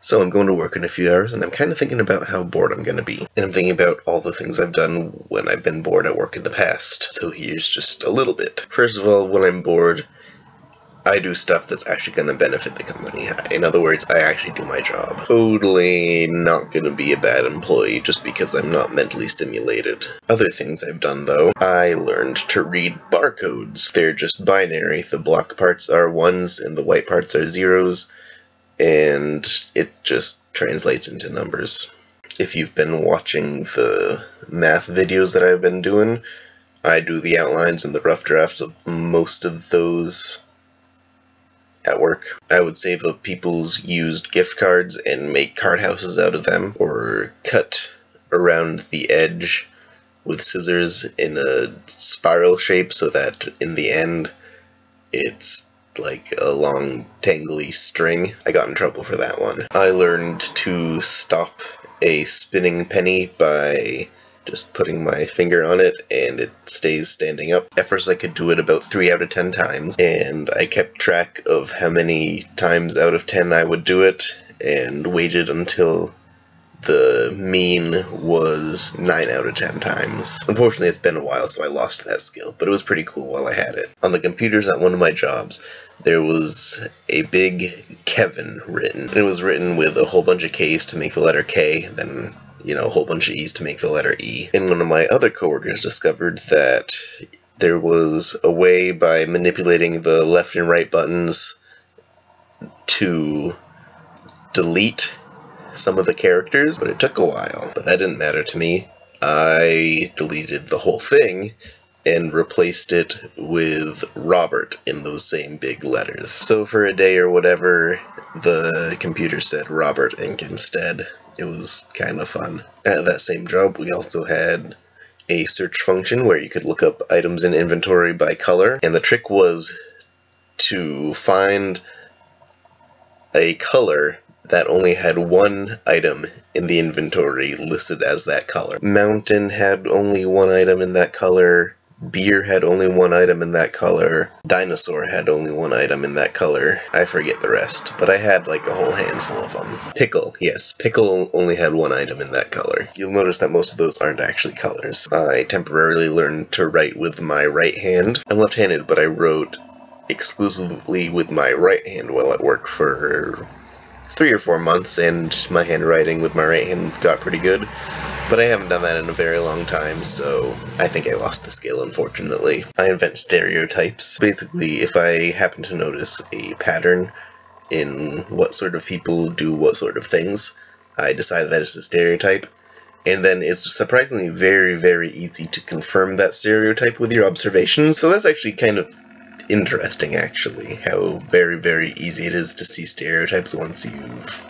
So I'm going to work in a few hours, and I'm kind of thinking about how bored I'm going to be. And I'm thinking about all the things I've done when I've been bored at work in the past. So here's just a little bit. First of all, when I'm bored, I do stuff that's actually going to benefit the company. In other words, I actually do my job. Totally not going to be a bad employee just because I'm not mentally stimulated. Other things I've done, though, I learned to read barcodes. They're just binary. The black parts are ones and the white parts are zeros, and it just translates into numbers. If you've been watching the math videos that I've been doing, I do the outlines and the rough drafts of most of those at work. I would save up people's used gift cards and make card houses out of them, or cut around the edge with scissors in a spiral shape so that in the end it's like a long tangly string. I got in trouble for that one. I learned to stop a spinning penny by just putting my finger on it and it stays standing up. At first I could do it about 3 out of 10 times, and I kept track of how many times out of 10 I would do it and waited until the mean was 9 out of 10 times. Unfortunately, it's been a while, so I lost that skill, but it was pretty cool while I had it. On the computers at one of my jobs, there was a big Kevin written. It was written with a whole bunch of K's to make the letter K, then a whole bunch of E's to make the letter E. And one of my other coworkers discovered that there was a way by manipulating the left and right buttons to delete some of the characters, but it took a while. But that didn't matter to me. I deleted the whole thing and replaced it with Robert in those same big letters. So for a day or whatever, the computer said Robert Inc. instead. It was kind of fun. At that same job, we also had a search function where you could look up items in inventory by color, and the trick was to find a color that only had one item in the inventory listed as that color. Mountain had only one item in that color. Beer had only one item in that color. Dinosaur had only one item in that color. I forget the rest, but I had like a whole handful of them. Pickle, yes, pickle only had one item in that color. You'll notice that most of those aren't actually colors. I temporarily learned to write with my right hand. I'm left-handed, but I wrote exclusively with my right hand while at work for 3 or 4 months, and my handwriting with my right hand got pretty good. But I haven't done that in a very long time, so I think I lost the skill, unfortunately. I invent stereotypes. Basically, if I happen to notice a pattern in what sort of people do what sort of things, I decide that it's a stereotype. And then it's surprisingly very, very easy to confirm that stereotype with your observations. So that's actually kind of interesting, actually, how very, very easy it is to see stereotypes once you've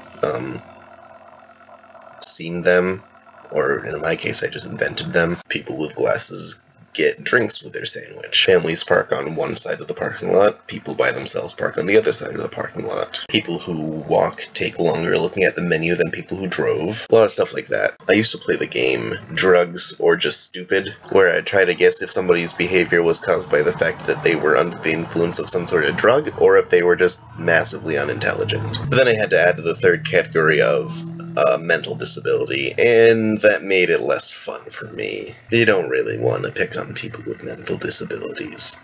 seen them. Or in my case, I just invented them. People with glasses get drinks with their sandwich. Families park on one side of the parking lot. People by themselves park on the other side of the parking lot. People who walk take longer looking at the menu than people who drove. A lot of stuff like that. I used to play the game Drugs or Just Stupid, where I'd try to guess if somebody's behavior was caused by the fact that they were under the influence of some sort of drug, or if they were just massively unintelligent. But then I had to add the third category of mental disability, and that made it less fun for me. You don't really want to pick on people with mental disabilities.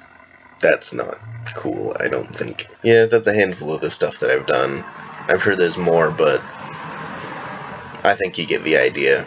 That's not cool, I don't think. Yeah, that's a handful of the stuff that I've done. I'm sure there's more, but I think you get the idea.